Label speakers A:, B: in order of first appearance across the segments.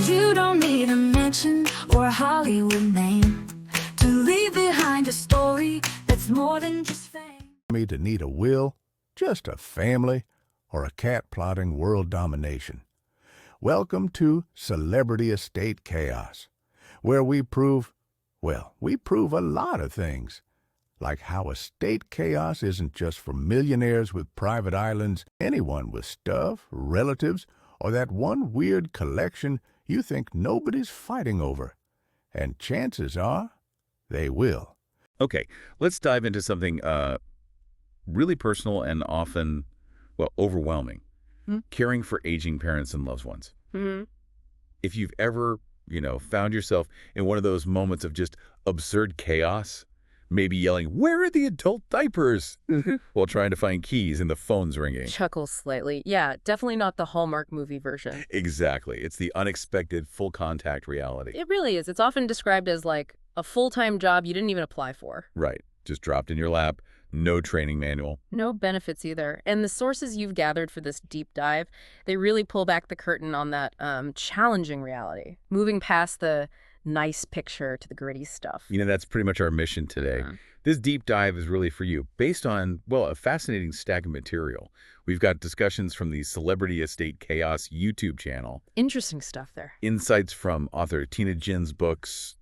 A: You don't need a mansion or a Hollywood name to leave behind a story that's more than just fame.
B: Me to need a will, just a family, or a cat plotting world domination. Welcome to Celebrity Estate Chaos, where we prove a lot of things. Like how estate chaos isn't just for millionaires with private islands, anyone with stuff, relatives, or that one weird collection you think nobody's fighting over. And chances are, they will.
C: Okay, let's dive into something really personal and often, overwhelming. Caring for aging parents and loved ones. If you've ever, found yourself in one of those moments of just absurd chaos, maybe yelling, "Where are the adult diapers?" while trying to find keys and the phone's ringing.
D: Chuckles slightly. Yeah, definitely not the Hallmark movie version.
C: Exactly. It's the unexpected full contact reality.
D: It really is. It's often described as like a full-time job you didn't even apply for.
C: Right. Just dropped in your lap. No training manual.
D: No benefits either. And the sources you've gathered for this deep dive, they really pull back the curtain on that challenging reality, moving past the nice picture to the gritty stuff.
C: That's pretty much our mission today. This deep dive is really for you, based on, a fascinating stack of material. We've got discussions from the Celebrity Estate Chaos YouTube channel.
D: Interesting stuff there.
C: Insights from author Tina Jin's books,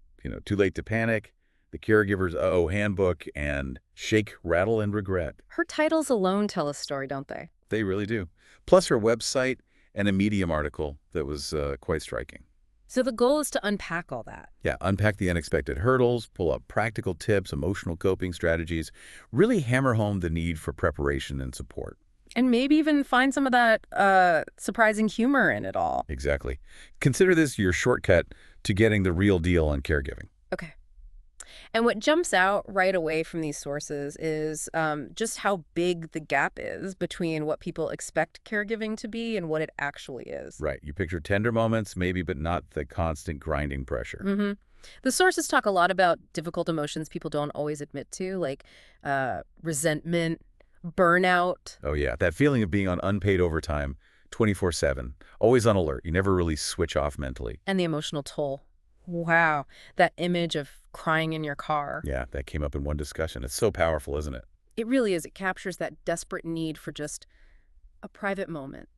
C: Too Late to Panic, The Caregiver's Uh-Oh Handbook, and Shake, Rattle, and Regret.
D: Her titles alone tell a story, don't they?
C: They really do. Plus her website and a Medium article that was quite striking.
D: So the goal is to unpack all that.
C: Yeah, unpack the unexpected hurdles, pull up practical tips, emotional coping strategies, really hammer home the need for preparation and support.
D: And maybe even find some of that surprising humor in it all.
C: Exactly. Consider this your shortcut to getting the real deal on caregiving.
D: Okay. And what jumps out right away from these sources is just how big the gap is between what people expect caregiving to be and what it actually is.
C: Right. You picture tender moments, maybe, but not the constant grinding pressure.
D: The sources talk a lot about difficult emotions people don't always admit to, like resentment, burnout.
C: Oh, yeah. That feeling of being on unpaid overtime 24/7, always on alert. You never really switch off mentally.
D: And the emotional toll. Wow. That image of crying in your car.
C: Yeah, that came up in one discussion. It's so powerful, isn't it?
D: It really is. It captures that desperate need for just a private moment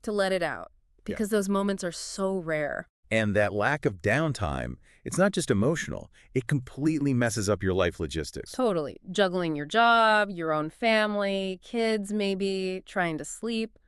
D: to let it out because those moments are so rare.
C: And that lack of downtime, it's not just emotional. It completely messes up your life logistics.
D: Totally. Juggling your job, your own family, kids maybe, trying to sleep.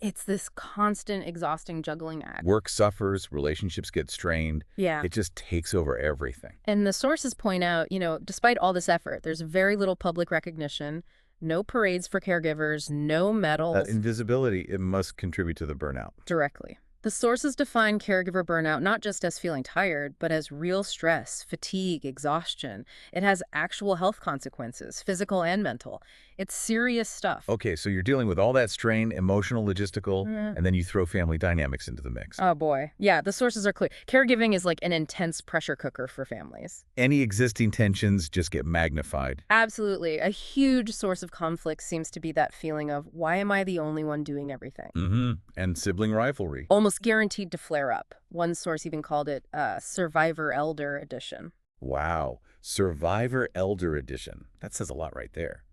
D: It's this constant, exhausting juggling act.
C: Work suffers, relationships get strained.
D: Yeah.
C: It just takes over everything.
D: And the sources point out, despite all this effort, there's very little public recognition, no parades for caregivers, no medals.
C: That invisibility, it must contribute to the burnout.
D: Directly. The sources define caregiver burnout not just as feeling tired, but as real stress, fatigue, exhaustion. It has actual health consequences, physical and mental. It's serious stuff.
C: Okay, so you're dealing with all that strain, emotional, logistical, and then you throw family dynamics into the mix.
D: Oh, boy. Yeah, the sources are clear. Caregiving is like an intense pressure cooker for families.
C: Any existing tensions just get magnified.
D: Absolutely. A huge source of conflict seems to be that feeling of, why am I the only one doing everything?
C: And sibling rivalry.
D: Almost guaranteed to flare up. One source even called it Survivor Elder Edition.
C: Wow. Survivor Elder Edition. That says a lot right there.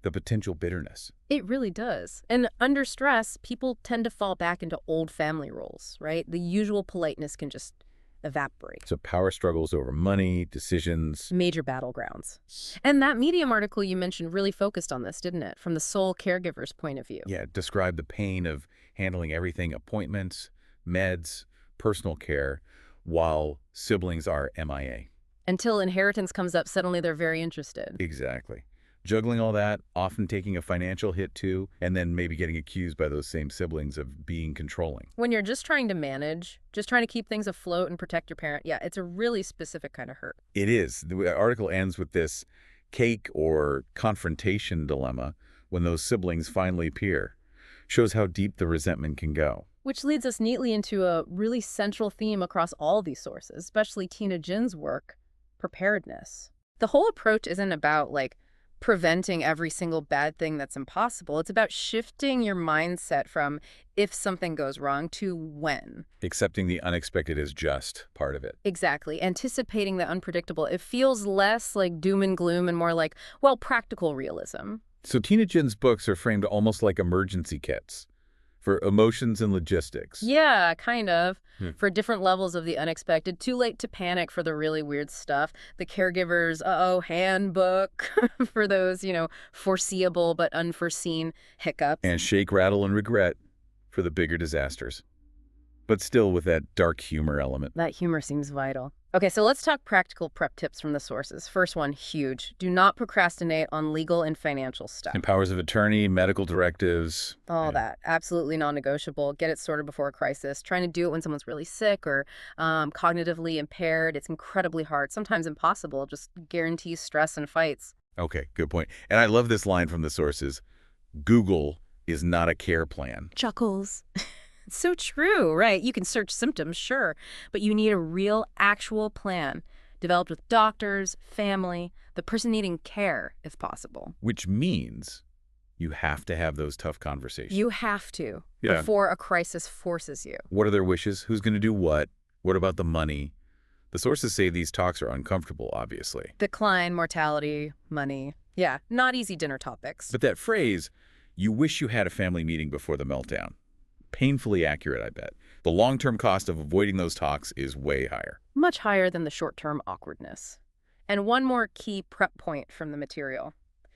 C: The potential bitterness.
D: It really does. And under stress, people tend to fall back into old family roles, right? The usual politeness can just evaporate.
C: So power struggles over money, decisions.
D: Major battlegrounds. And that Medium article you mentioned really focused on this, didn't it? From the sole caregiver's point of view.
C: Yeah, describe the pain of handling everything, appointments, meds, personal care, while siblings are MIA.
D: Until inheritance comes up, suddenly they're very interested.
C: Exactly. Juggling all that, often taking a financial hit too, and then maybe getting accused by those same siblings of being controlling.
D: When you're just trying to manage, just trying to keep things afloat and protect your parent, yeah, it's a really specific kind of hurt.
C: It is. The article ends with this cake or confrontation dilemma when those siblings finally appear. Shows how deep the resentment can go.
D: Which leads us neatly into a really central theme across all these sources, especially Tina Jin's work, preparedness. The whole approach isn't about, preventing every single bad thing that's impossible. It's about shifting your mindset from if something goes wrong to when.
C: Accepting the unexpected is just part of it.
D: Exactly. Anticipating the unpredictable. It feels less like doom and gloom and more like, well, practical realism.
C: So Tina Jin's books are framed almost like emergency kits for emotions and logistics.
D: Yeah, kind of. For different levels of the unexpected. Too late to panic for the really weird stuff. The caregiver's handbook for those, foreseeable but unforeseen hiccups.
C: And shake, rattle, and regret for the bigger disasters. But still with that dark humor element.
D: That humor seems vital. Okay, so let's talk practical prep tips from the sources. First one, huge. Do not procrastinate on legal and financial stuff.
C: And powers of attorney, medical directives.
D: All that. Absolutely non-negotiable. Get it sorted before a crisis. Trying to do it when someone's really sick or cognitively impaired. It's incredibly hard, sometimes impossible. Just guarantees stress and fights.
C: Okay, good point. And I love this line from the sources. Google is not a care plan.
D: Chuckles. It's so true, right? You can search symptoms, sure, but you need a real, actual plan developed with doctors, family, the person needing care, if possible.
C: Which means you have to have those tough conversations.
D: You have to
C: Yeah.
D: before a crisis forces you.
C: What are their wishes? Who's going to do what? What about the money? The sources say these talks are uncomfortable, obviously.
D: Decline, mortality, money. Yeah, not easy dinner topics.
C: But that phrase, you wish you had a family meeting before the meltdown, painfully accurate, I bet. The long-term cost of avoiding those talks is way higher.
D: Much higher than the short-term awkwardness. And one more key prep point from the material.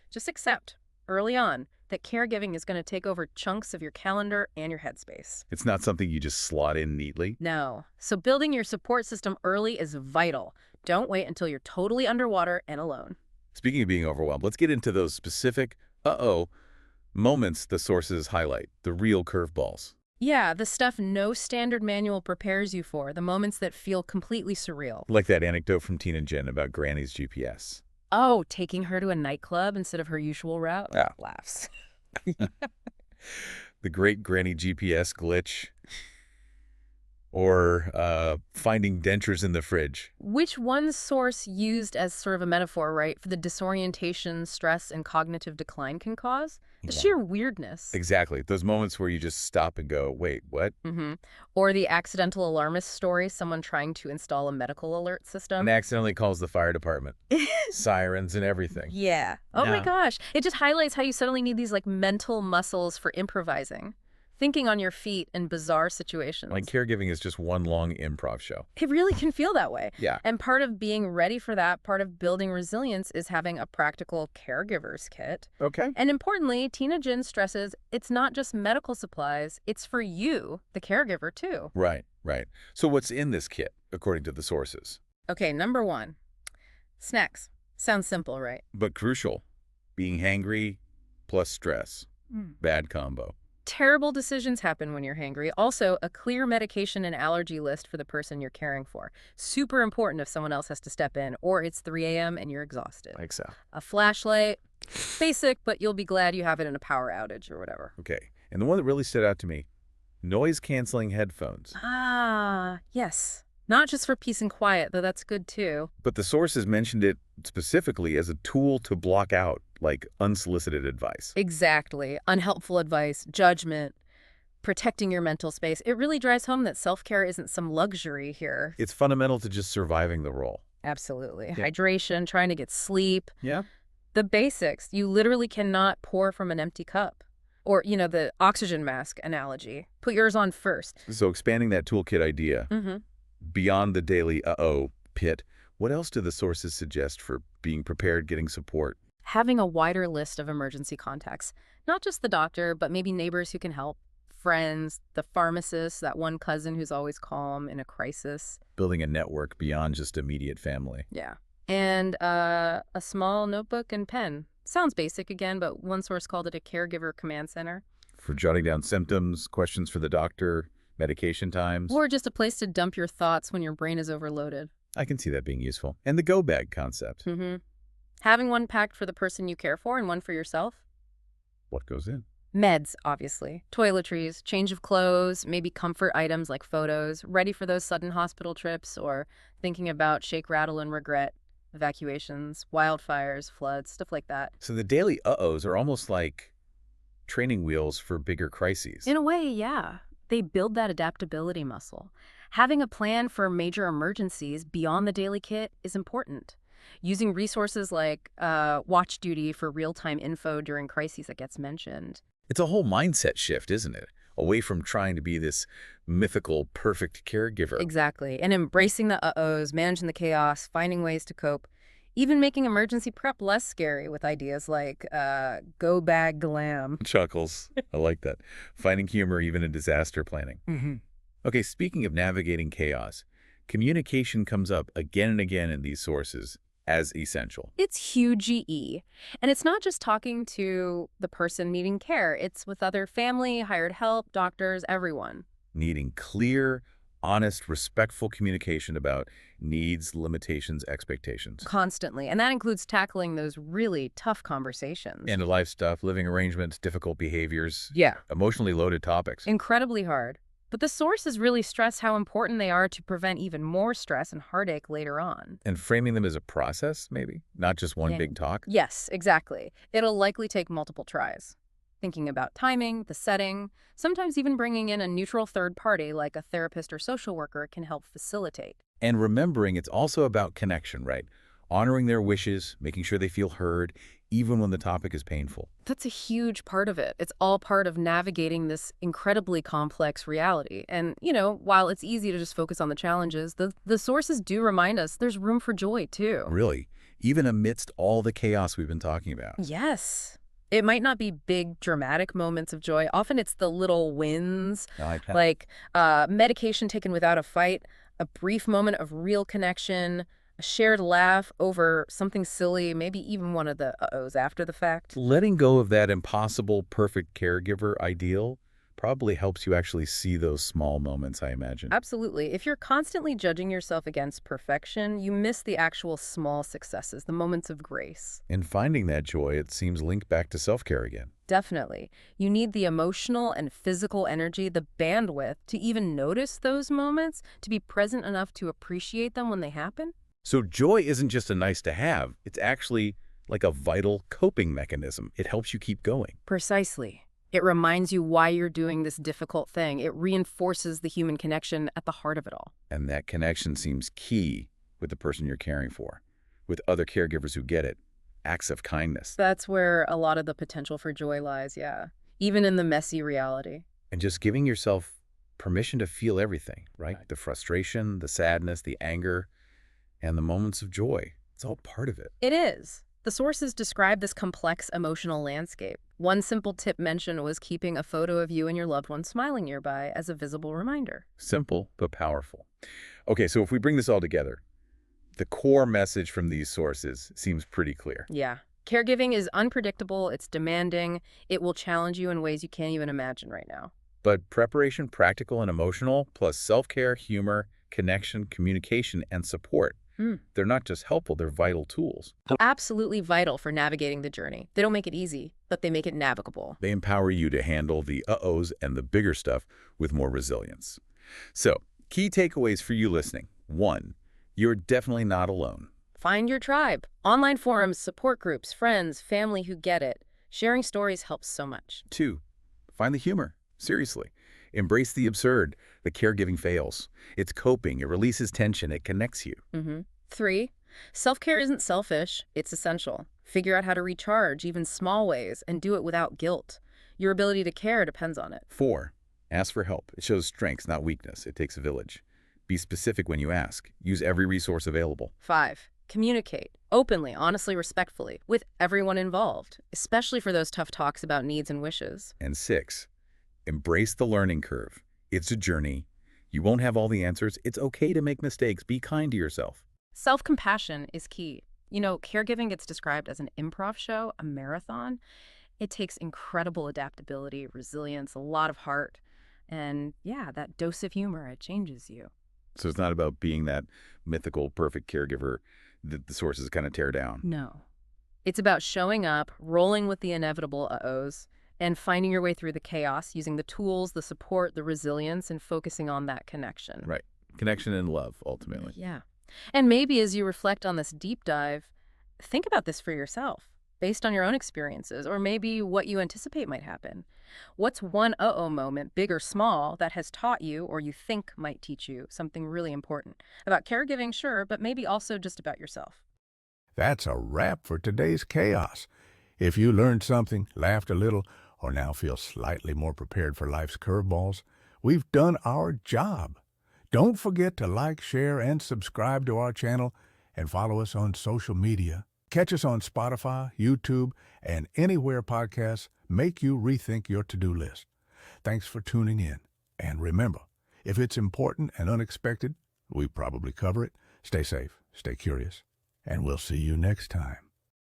D: Just accept, early on, that caregiving is going to take over chunks of your calendar and your headspace.
C: It's not something you just slot in neatly.
D: No. So building your support system early is vital. Don't wait until you're totally underwater and alone.
C: Speaking of being overwhelmed, let's get into those specific, moments the sources highlight, the real curveballs.
D: Yeah, the stuff no standard manual prepares you for, the moments that feel completely surreal.
C: Like that anecdote from Tina Jin about Granny's GPS.
D: Oh, taking her to a nightclub instead of her usual route?
C: Yeah.
D: Laughs.
C: The great Granny GPS glitch. Or finding dentures in the fridge.
D: Which one source used as sort of a metaphor, right, for the disorientation, stress, and cognitive decline can cause? The sheer weirdness.
C: Exactly. Those moments where you just stop and go, wait, what?
D: Or the accidental alarmist story, someone trying to install a medical alert system.
C: And accidentally calls the fire department. Sirens and everything.
D: Yeah. Oh my
C: Yeah.
D: gosh. It just highlights how you suddenly need these mental muscles for improvising. Thinking on your feet in bizarre situations.
C: Like caregiving is just one long improv show.
D: It really can feel that way.
C: Yeah.
D: And part of being ready for that, part of building resilience is having a practical caregiver's kit.
C: Okay.
D: And importantly, Tina Jin stresses it's not just medical supplies, it's for you, the caregiver, too.
C: Right. So what's in this kit, according to the sources?
D: Okay, number 1, snacks. Sounds simple, right?
C: But crucial. Being hangry plus stress. Bad combo.
D: Terrible decisions happen when you're hangry. Also, a clear medication and allergy list for the person you're caring for. Super important if someone else has to step in, or it's 3 a.m. and you're exhausted.
C: Like so.
D: A flashlight, basic, but you'll be glad you have it in a power outage or whatever.
C: Okay. And the one that really stood out to me, noise-canceling headphones.
D: Ah, yes. Not just for peace and quiet, though that's good too.
C: But the sources mentioned it specifically as a tool to block out, unsolicited advice.
D: Exactly. Unhelpful advice, judgment, protecting your mental space. It really drives home that self-care isn't some luxury here.
C: It's fundamental to just surviving the role.
D: Absolutely.
C: Yeah.
D: Hydration, trying to get sleep.
C: Yeah.
D: The basics. You literally cannot pour from an empty cup. Or, the oxygen mask analogy. Put yours on first.
C: So expanding that toolkit idea beyond the daily pit, what else do the sources suggest for being prepared, getting support?
D: Having a wider list of emergency contacts. Not just the doctor, but maybe neighbors who can help. Friends, the pharmacist, that one cousin who's always calm in a crisis.
C: Building a network beyond just immediate family.
D: Yeah. And a small notebook and pen. Sounds basic again, but one source called it a caregiver command center.
C: For jotting down symptoms, questions for the doctor, medication times.
D: Or just a place to dump your thoughts when your brain is overloaded.
C: I can see that being useful. And the go bag concept.
D: Having one packed for the person you care for and one for yourself.
C: What goes in?
D: Meds, obviously. Toiletries, change of clothes, maybe comfort items like photos, ready for those sudden hospital trips or thinking about shake, rattle, and regret. evacuations, wildfires, floods, stuff like that.
C: So the daily uh-ohs are almost like training wheels for bigger crises.
D: In a way, yeah. They build that adaptability muscle. Having a plan for major emergencies beyond the daily kit is important. Using resources like watch duty for real-time info during crises that gets mentioned.
C: It's a whole mindset shift, isn't it? Away from trying to be this mythical, perfect caregiver.
D: Exactly. And embracing the uh-ohs, managing the chaos, finding ways to cope. Even making emergency prep less scary with ideas like go bag glam.
C: Chuckles. I like that. Finding humor even in disaster planning. Okay, speaking of navigating chaos, communication comes up again and again in these sources as essential.
D: It's huge GE. And it's not just talking to the person needing care. It's with other family, hired help, doctors, everyone.
C: Needing clear, honest, respectful communication about needs, limitations, expectations.
D: Constantly. And that includes tackling those really tough conversations.
C: End-of-life stuff, living arrangements, difficult behaviors.
D: Yeah.
C: Emotionally loaded topics.
D: Incredibly hard. But the sources really stress how important they are to prevent even more stress and heartache later on.
C: And framing them as a process, maybe? Not just one big talk?
D: Yes, exactly. It'll likely take multiple tries. Thinking about timing, the setting, sometimes even bringing in a neutral third party like a therapist or social worker can help facilitate.
C: And remembering it's also about connection, right? Honoring their wishes, making sure they feel heard, even when the topic is painful.
D: That's a huge part of it. It's all part of navigating this incredibly complex reality. And, while it's easy to just focus on the challenges, the sources do remind us there's room for joy, too.
C: Really? Even amidst all the chaos we've been talking about.
D: Yes. It might not be big, dramatic moments of joy. Often it's the little wins, like medication taken without a fight, a brief moment of real connection, a shared laugh over something silly, maybe even one of the uh-ohs after the fact.
C: Letting go of that impossible, perfect caregiver ideal probably helps you actually see those small moments, I imagine.
D: Absolutely. If you're constantly judging yourself against perfection, you miss the actual small successes, the moments of grace.
C: In finding that joy, it seems linked back to self-care again.
D: Definitely. You need the emotional and physical energy, the bandwidth to even notice those moments, to be present enough to appreciate them when they happen.
C: So joy isn't just a nice to have, it's actually like a vital coping mechanism. It helps you keep going.
D: Precisely. It reminds you why you're doing this difficult thing. It reinforces the human connection at the heart of it all.
C: And that connection seems key with the person you're caring for, with other caregivers who get it. Acts of kindness.
D: That's where a lot of the potential for joy lies, yeah. Even in the messy reality.
C: And just giving yourself permission to feel everything, right? The frustration, the sadness, the anger, and the moments of joy. It's all part of it.
D: It is. The sources describe this complex emotional landscape. One simple tip mentioned was keeping a photo of you and your loved one smiling nearby as a visible reminder.
C: Simple, but powerful. Okay, so if we bring this all together, the core message from these sources seems pretty clear.
D: Yeah. Caregiving is unpredictable, it's demanding, it will challenge you in ways you can't even imagine right now.
C: But preparation, practical and emotional, plus self-care, humor, connection, communication, and support. They're not just helpful, they're vital tools.
D: Absolutely vital for navigating the journey. They don't make it easy, but they make it navigable.
C: They empower you to handle the uh-ohs and the bigger stuff with more resilience. So, key takeaways for you listening. 1, you're definitely not alone.
D: Find your tribe. Online forums, support groups, friends, family who get it. Sharing stories helps so much.
C: 2, find the humor. Seriously. Embrace the absurd. The caregiving fails. It's coping. It releases tension. It connects you.
D: 3, self-care isn't selfish. It's essential. Figure out how to recharge, even small ways, and do it without guilt. Your ability to care depends on it.
C: 4, ask for help. It shows strength, not weakness. It takes a village. Be specific when you ask. Use every resource available.
D: 5, communicate openly, honestly, respectfully with everyone involved, especially for those tough talks about needs and wishes.
C: And 6, embrace the learning curve. It's a journey. You won't have all the answers. It's okay to make mistakes. Be kind to yourself.
D: Self-compassion is key. Caregiving gets described as an improv show, a marathon. It takes incredible adaptability, resilience, a lot of heart, and yeah, that dose of humor, it changes you.
C: So it's not about being that mythical, perfect caregiver that the sources kind of tear down.
D: No. It's about showing up, rolling with the inevitable uh-ohs, and finding your way through the chaos, using the tools, the support, the resilience, and focusing on that connection.
C: Right. Connection and love, ultimately.
D: Yeah. And maybe as you reflect on this deep dive, think about this for yourself, based on your own experiences, or maybe what you anticipate might happen. What's one uh-oh moment, big or small, that has taught you, or you think might teach you, something really important? About caregiving, sure, but maybe also just about yourself.
B: That's a wrap for today's chaos. If you learned something, laughed a little, or now feel slightly more prepared for life's curveballs, we've done our job. Don't forget to like, share, and subscribe to our channel and follow us on social media. Catch us on Spotify, YouTube, and anywhere podcasts make you rethink your to-do list. Thanks for tuning in. And remember, if it's important and unexpected, we probably cover it. Stay safe, stay curious, and we'll see you next time.